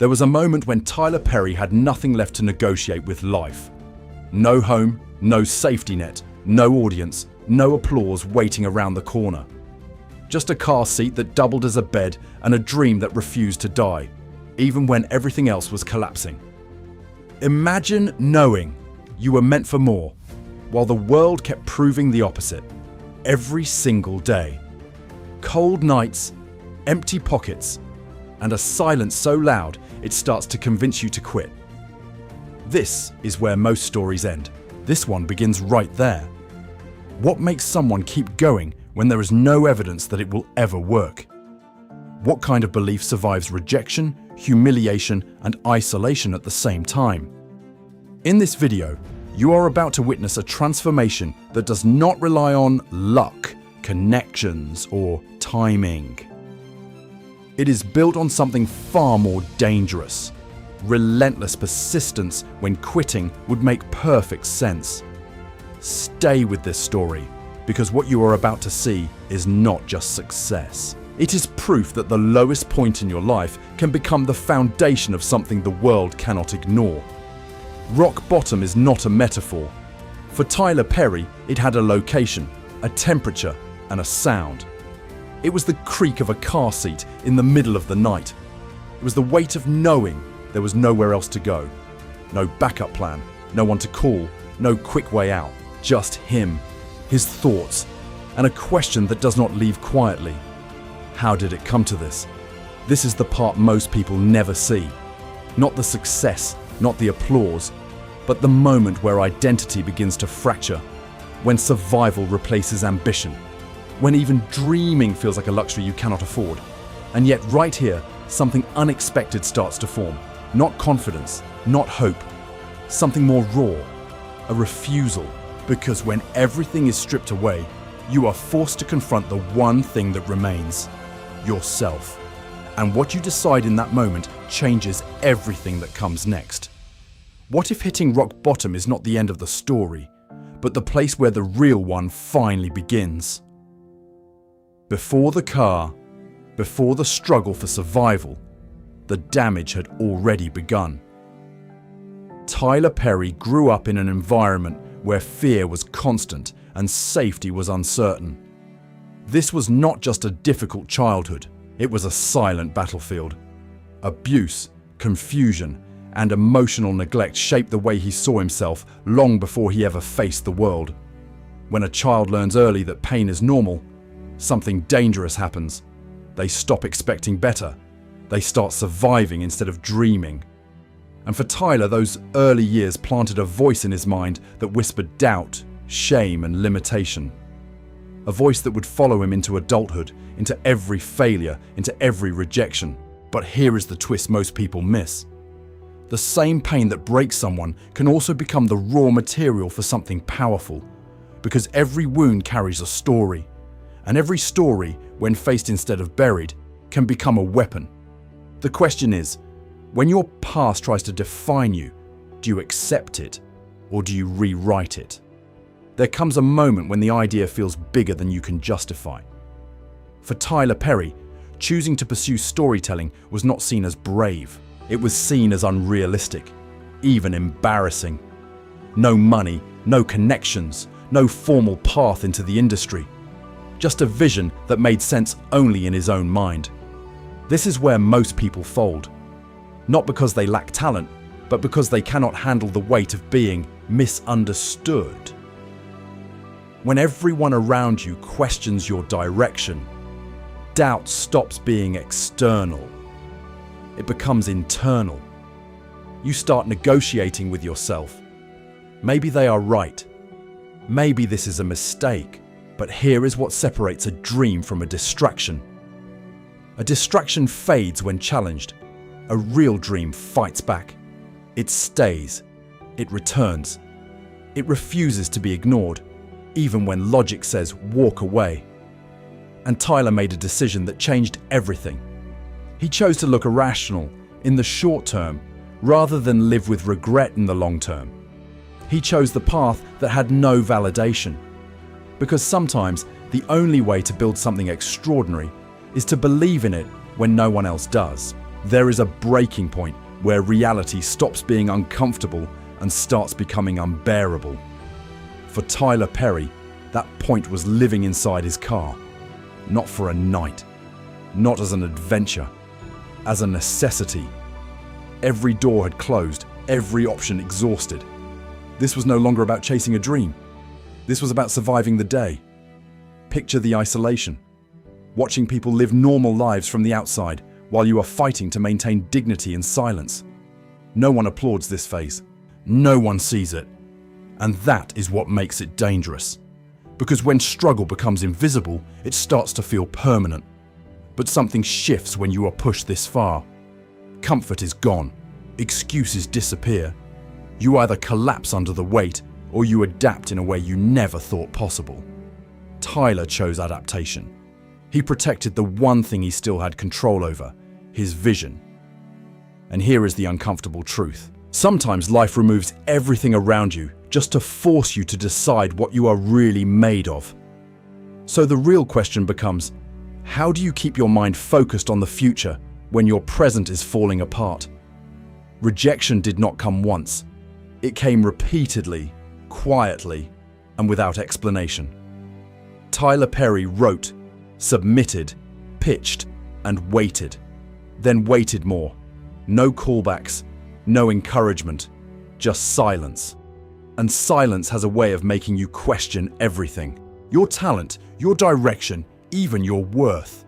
There was a moment when Tyler Perry had nothing left to negotiate with life. No home, no safety net, no audience, no applause waiting around the corner. Just a car seat that doubled as a bed and a dream that refused to die, even when everything else was collapsing. Imagine knowing you were meant for more, while the world kept proving the opposite, every single day. Cold nights, empty pockets, and a silence so loud it starts to convince you to quit. This is where most stories end. This one begins right there. What makes someone keep going when there is no evidence that it will ever work? What kind of belief survives rejection, humiliation, and isolation at the same time? In this video, you are about to witness a transformation that does not rely on luck, connections, or timing. It is built on something far more dangerous: relentless persistence when quitting would make perfect sense. Stay with this story, because what you are about to see is not just success. It is proof that the lowest point in your life can become the foundation of something the world cannot ignore. Rock bottom is not a metaphor. For Tyler Perry, it had a location, a temperature, and a sound. It was the creak of a car seat in the middle of the night. It was the weight of knowing there was nowhere else to go. No backup plan, no one to call, no quick way out. Just him, his thoughts, and a question that does not leave quietly. How did it come to this? This is the part most people never see. Not the success, not the applause, but the moment where identity begins to fracture, when survival replaces ambition, when even dreaming feels like a luxury you cannot afford. And yet right here, something unexpected starts to form. Not confidence, not hope, something more raw, a refusal. Because when everything is stripped away, you are forced to confront the one thing that remains: yourself. And what you decide in that moment changes everything that comes next. What if hitting rock bottom is not the end of the story, but the place where the real one finally begins? Before the car, before the struggle for survival, the damage had already begun. Tyler Perry grew up in an environment where fear was constant and safety was uncertain. This was not just a difficult childhood, it was a silent battlefield. Abuse, confusion, and emotional neglect shaped the way he saw himself long before he ever faced the world. When a child learns early that pain is normal, something dangerous happens. They stop expecting better. They start surviving instead of dreaming. And for Tyler, those early years planted a voice in his mind that whispered doubt, shame, and limitation. A voice that would follow him into adulthood, into every failure, into every rejection. But here is the twist most people miss. The same pain that breaks someone can also become the raw material for something powerful, because every wound carries a story, and every story, when faced instead of buried, can become a weapon. The question is, when your past tries to define you, do you accept it or do you rewrite it? There comes a moment when the idea feels bigger than you can justify. For Tyler Perry, choosing to pursue storytelling was not seen as brave. It was seen as unrealistic, even embarrassing. No money, no connections, no formal path into the industry. Just a vision that made sense only in his own mind. This is where most people fold. Not because they lack talent, but because they cannot handle the weight of being misunderstood. When everyone around you questions your direction, doubt stops being external. It becomes internal. You start negotiating with yourself. Maybe they are right. Maybe this is a mistake. But here is what separates a dream from a distraction. A distraction fades when challenged. A real dream fights back. It stays. It returns. It refuses to be ignored, even when logic says walk away. And Tyler made a decision that changed everything. He chose to look irrational in the short term rather than live with regret in the long term. He chose the path that had no validation. Because sometimes the only way to build something extraordinary is to believe in it when no one else does. There is a breaking point where reality stops being uncomfortable and starts becoming unbearable. For Tyler Perry, that point was living inside his car. Not for a night, not as an adventure, as a necessity. Every door had closed, every option exhausted. This was no longer about chasing a dream. This was about surviving the day. Picture the isolation. Watching people live normal lives from the outside while you are fighting to maintain dignity and silence. No one applauds this phase. No one sees it. And that is what makes it dangerous. Because when struggle becomes invisible, it starts to feel permanent. But something shifts when you are pushed this far. Comfort is gone. Excuses disappear. You either collapse under the weight or you adapt in a way you never thought possible. Tyler chose adaptation. He protected the one thing he still had control over, his vision. And here is the uncomfortable truth. Sometimes life removes everything around you just to force you to decide what you are really made of. So the real question becomes, how do you keep your mind focused on the future when your present is falling apart? Rejection did not come once. It came repeatedly, quietly, and without explanation. Tyler Perry wrote, submitted, pitched, and waited. Then waited more. No callbacks, no encouragement, just silence. And silence has a way of making you question everything. Your talent, your direction, even your worth.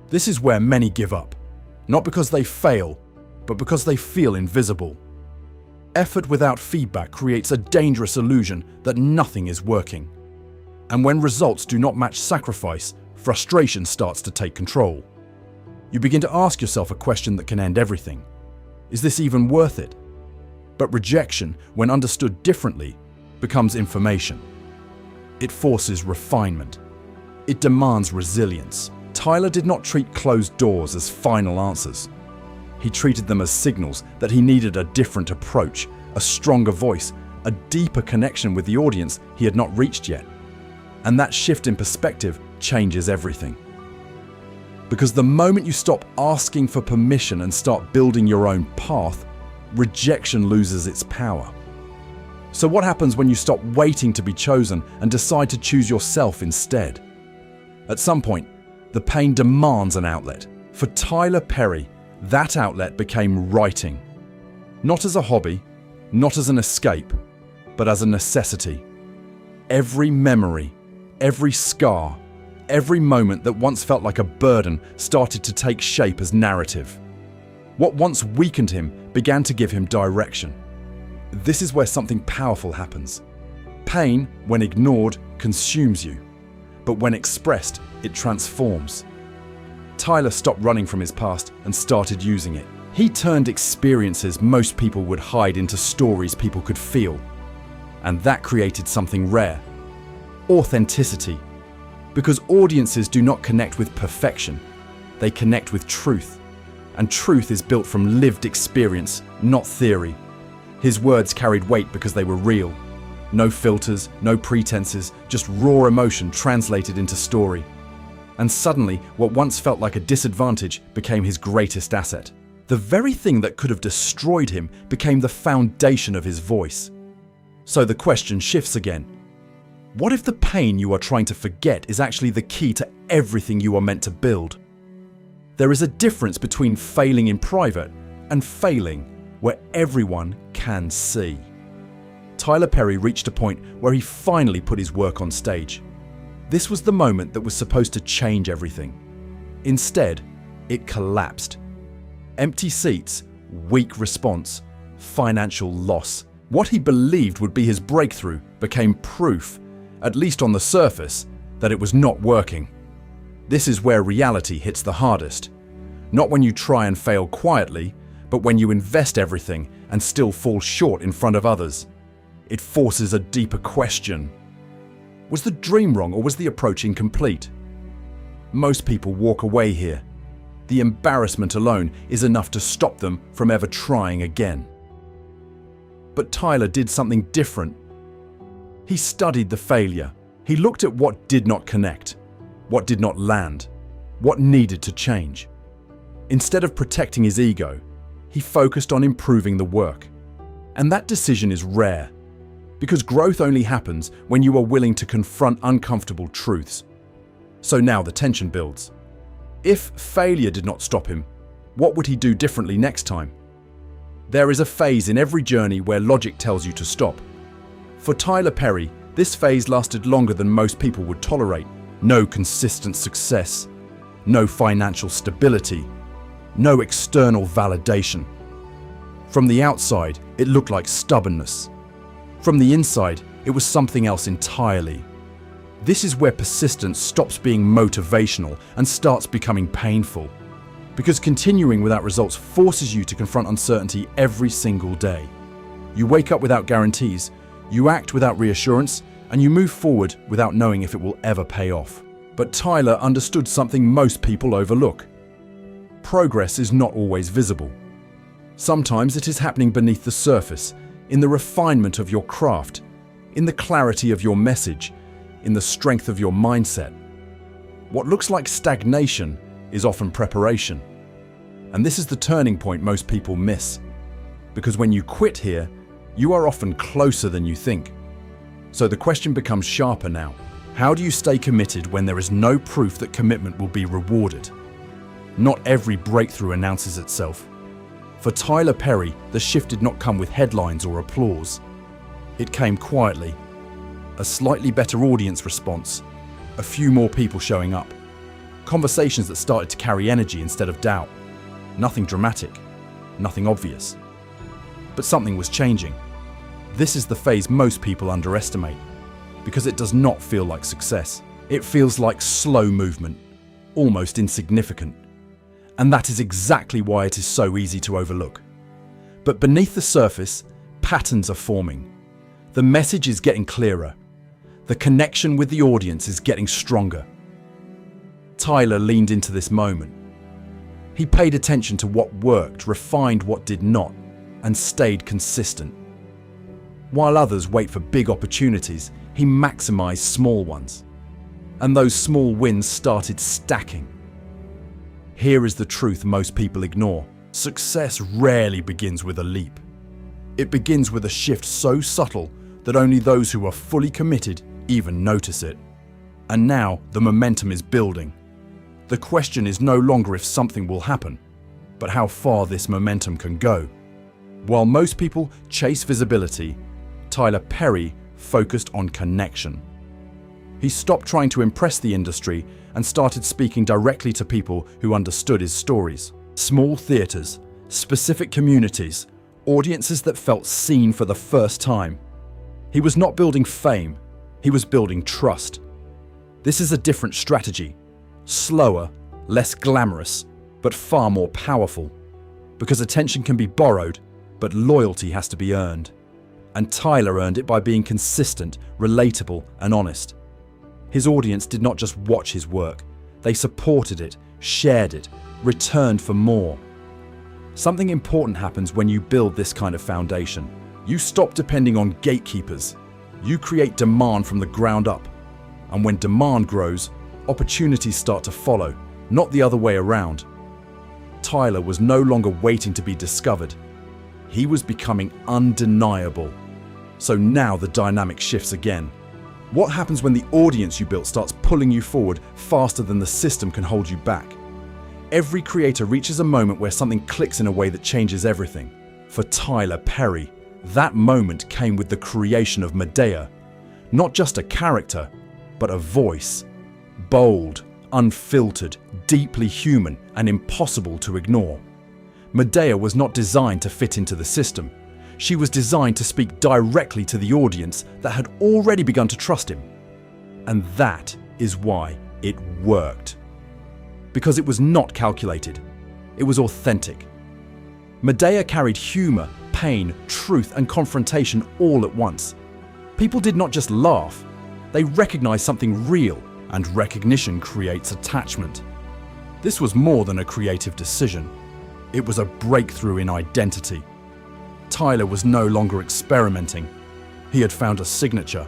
This is where many give up. Not because they fail, but because they feel invisible. Effort without feedback creates a dangerous illusion that nothing is working. And when results do not match sacrifice, frustration starts to take control. You begin to ask yourself a question that can end everything. Is this even worth it? But rejection, when understood differently, becomes information. It forces refinement. It demands resilience. Tyler did not treat closed doors as final answers. He treated them as signals that he needed a different approach, a stronger voice, a deeper connection with the audience he had not reached yet. And that shift in perspective changes everything. Because the moment you stop asking for permission and start building your own path, rejection loses its power. So what happens when you stop waiting to be chosen and decide to choose yourself instead? At some point, the pain demands an outlet. For Tyler Perry, that outlet became writing. Not as a hobby, not as an escape, but as a necessity. Every memory, every scar, every moment that once felt like a burden started to take shape as narrative. What once weakened him began to give him direction. This is where something powerful happens. Pain, when ignored, consumes you. But when expressed, it transforms. Tyler stopped running from his past and started using it. He turned experiences most people would hide into stories people could feel. And that created something rare. Authenticity. Because audiences do not connect with perfection, they connect with truth. And truth is built from lived experience, not theory. His words carried weight because they were real. No filters, no pretenses, just raw emotion translated into story. And suddenly, what once felt like a disadvantage became his greatest asset. The very thing that could have destroyed him became the foundation of his voice. So the question shifts again. What if the pain you are trying to forget is actually the key to everything you are meant to build? There is a difference between failing in private and failing where everyone can see. Tyler Perry reached a point where he finally put his work on stage. This was the moment that was supposed to change everything. Instead, it collapsed. Empty seats, weak response, financial loss. What he believed would be his breakthrough became proof, at least on the surface, that it was not working. This is where reality hits the hardest. Not when you try and fail quietly, but when you invest everything and still fall short in front of others. It forces a deeper question. Was the dream wrong or was the approach incomplete? Most people walk away here. The embarrassment alone is enough to stop them from ever trying again. But Tyler did something different. He studied the failure. He looked at what did not connect, what did not land, what needed to change. Instead of protecting his ego, he focused on improving the work. And that decision is rare, because growth only happens when you are willing to confront uncomfortable truths. So now the tension builds. If failure did not stop him, what would he do differently next time? There is a phase in every journey where logic tells you to stop. For Tyler Perry, this phase lasted longer than most people would tolerate. No consistent success, no financial stability, no external validation. From the outside, it looked like stubbornness. From the inside, it was something else entirely. This is where persistence stops being motivational and starts becoming painful. Because continuing without results forces you to confront uncertainty every single day. You wake up without guarantees, you act without reassurance, and you move forward without knowing if it will ever pay off. But Tyler understood something most people overlook. Progress is not always visible. Sometimes it is happening beneath the surface, in the refinement of your craft, in the clarity of your message, in the strength of your mindset. What looks like stagnation is often preparation. And this is the turning point most people miss. Because when you quit here, you are often closer than you think. So the question becomes sharper now. How do you stay committed when there is no proof that commitment will be rewarded? Not every breakthrough announces itself. For Tyler Perry, the shift did not come with headlines or applause. It came quietly. A slightly better audience response, a few more people showing up, conversations that started to carry energy instead of doubt. Nothing dramatic, nothing obvious. But something was changing. This is the phase most people underestimate, because it does not feel like success. It feels like slow movement, almost insignificant. And that is exactly why it is so easy to overlook. But beneath the surface, patterns are forming. The message is getting clearer. The connection with the audience is getting stronger. Tyler leaned into this moment. He paid attention to what worked, refined what did not, and stayed consistent. While others wait for big opportunities, he maximized small ones. And those small wins started stacking. Here is the truth most people ignore. Success rarely begins with a leap. It begins with a shift so subtle that only those who are fully committed even notice it. And now the momentum is building. The question is no longer if something will happen, but how far this momentum can go. While most people chase visibility, Tyler Perry focused on connection. He stopped trying to impress the industry and started speaking directly to people who understood his stories. Small theaters, specific communities, audiences that felt seen for the first time. He was not building fame, he was building trust. This is a different strategy. Slower, less glamorous, but far more powerful. Because attention can be borrowed, but loyalty has to be earned. And Tyler earned it by being consistent, relatable, and honest. His audience did not just watch his work, they supported it, shared it, returned for more. Something important happens when you build this kind of foundation. You stop depending on gatekeepers. You create demand from the ground up. And when demand grows, opportunities start to follow, not the other way around. Tyler was no longer waiting to be discovered. He was becoming undeniable. So now the dynamic shifts again. What happens when the audience you built starts pulling you forward faster than the system can hold you back? Every creator reaches a moment where something clicks in a way that changes everything. For Tyler Perry, that moment came with the creation of Medea. Not just a character, but a voice. Bold, unfiltered, deeply human, and impossible to ignore. Medea was not designed to fit into the system. She was designed to speak directly to the audience that had already begun to trust him. And that is why it worked. Because it was not calculated. It was authentic. Medea carried humor, pain, truth, and confrontation all at once. People did not just laugh. They recognized something real, and recognition creates attachment. This was more than a creative decision. It was a breakthrough in identity. Tyler was no longer experimenting. He had found a signature,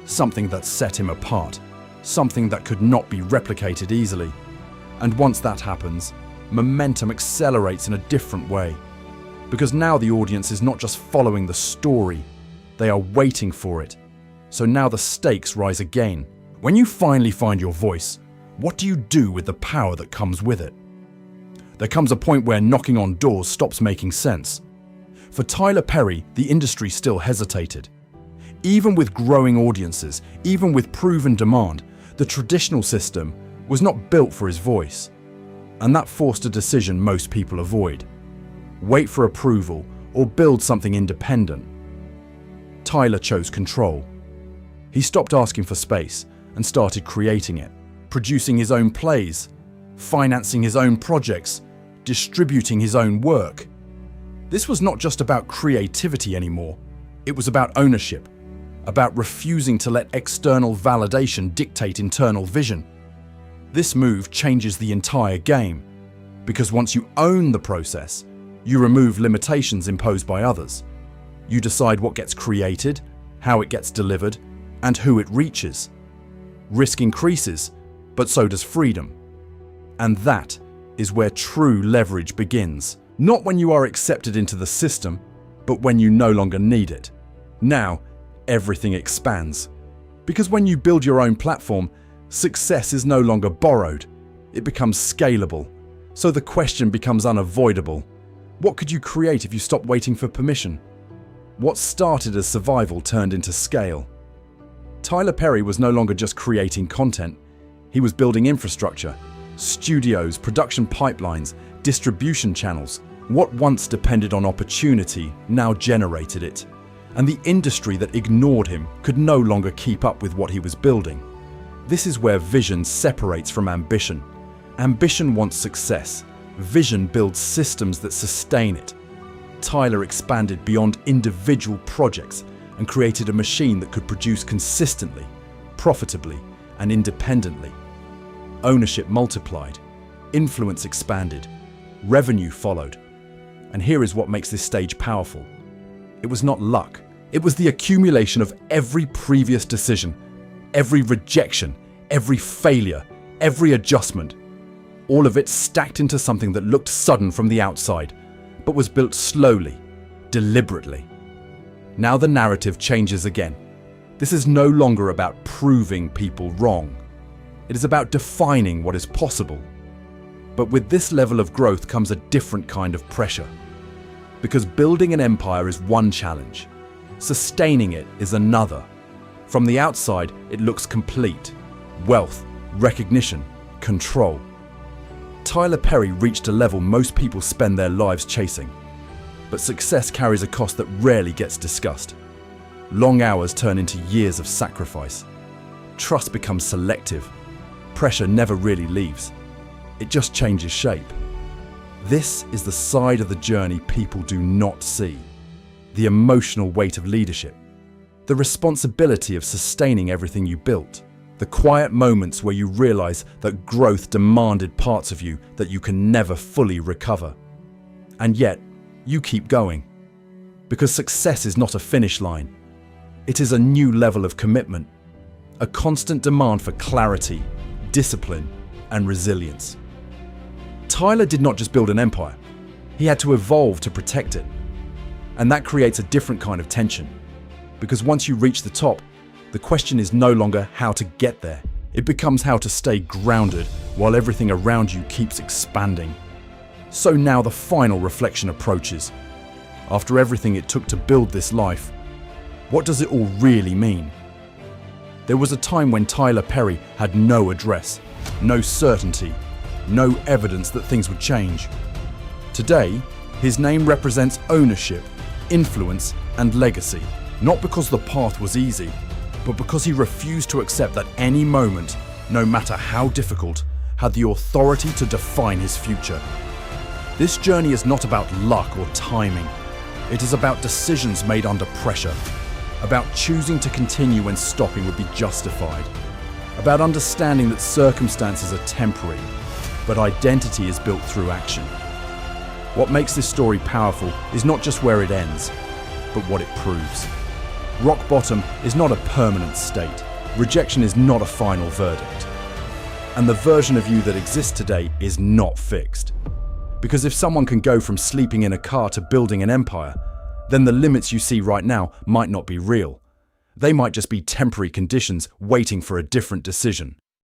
something that set him apart, something that could not be replicated easily. And once that happens, momentum accelerates in a different way. Because now the audience is not just following the story, they are waiting for it. So now the stakes rise again. When you finally find your voice, what do you do with the power that comes with it? There comes a point where knocking on doors stops making sense. For Tyler Perry, the industry still hesitated. Even with growing audiences, even with proven demand, the traditional system was not built for his voice. And that forced a decision most people avoid. Wait for approval or build something independent. Tyler chose control. He stopped asking for space and started creating it, producing his own plays, financing his own projects, distributing his own work. This was not just about creativity anymore. It was about ownership, about refusing to let external validation dictate internal vision. This move changes the entire game, because once you own the process, you remove limitations imposed by others. You decide what gets created, how it gets delivered, and who it reaches. Risk increases, but so does freedom. And that is where true leverage begins. Not when you are accepted into the system, but when you no longer need it. Now, everything expands. Because when you build your own platform, success is no longer borrowed. It becomes scalable. So the question becomes unavoidable. What could you create if you stopped waiting for permission? What started as survival turned into scale. Tyler Perry was no longer just creating content. He was building infrastructure, studios, production pipelines, distribution channels. What once depended on opportunity now generated it. And the industry that ignored him could no longer keep up with what he was building. This is where vision separates from ambition. Ambition wants success. Vision builds systems that sustain it. Tyler expanded beyond individual projects and created a machine that could produce consistently, profitably, and independently. Ownership multiplied, influence expanded, revenue followed. And here is what makes this stage powerful. It was not luck. It was the accumulation of every previous decision, every rejection, every failure, every adjustment. All of it stacked into something that looked sudden from the outside, but was built slowly, deliberately. Now the narrative changes again. This is no longer about proving people wrong. It is about defining what is possible. But with this level of growth comes a different kind of pressure. Because building an empire is one challenge. Sustaining it is another. From the outside, it looks complete. Wealth, recognition, control. Tyler Perry reached a level most people spend their lives chasing. But success carries a cost that rarely gets discussed. Long hours turn into years of sacrifice. Trust becomes selective. Pressure never really leaves. It just changes shape. This is the side of the journey people do not see. The emotional weight of leadership. The responsibility of sustaining everything you built. The quiet moments where you realize that growth demanded parts of you that you can never fully recover. And yet, you keep going. Because success is not a finish line. It is a new level of commitment. A constant demand for clarity, discipline, and resilience. Tyler did not just build an empire. He had to evolve to protect it. And that creates a different kind of tension. Because once you reach the top, the question is no longer how to get there. It becomes how to stay grounded while everything around you keeps expanding. So now the final reflection approaches. After everything it took to build this life, what does it all really mean? There was a time when Tyler Perry had no address, no certainty, no evidence that things would change. Today, his name represents ownership, influence, and legacy. Not because the path was easy, but because he refused to accept that any moment, no matter how difficult, had the authority to define his future. This journey is not about luck or timing. It is about decisions made under pressure, about choosing to continue when stopping would be justified, about understanding that circumstances are temporary, but identity is built through action. What makes this story powerful is not just where it ends, but what it proves. Rock bottom is not a permanent state. Rejection is not a final verdict. And the version of you that exists today is not fixed. Because if someone can go from sleeping in a car to building an empire, then the limits you see right now might not be real. They might just be temporary conditions waiting for a different decision.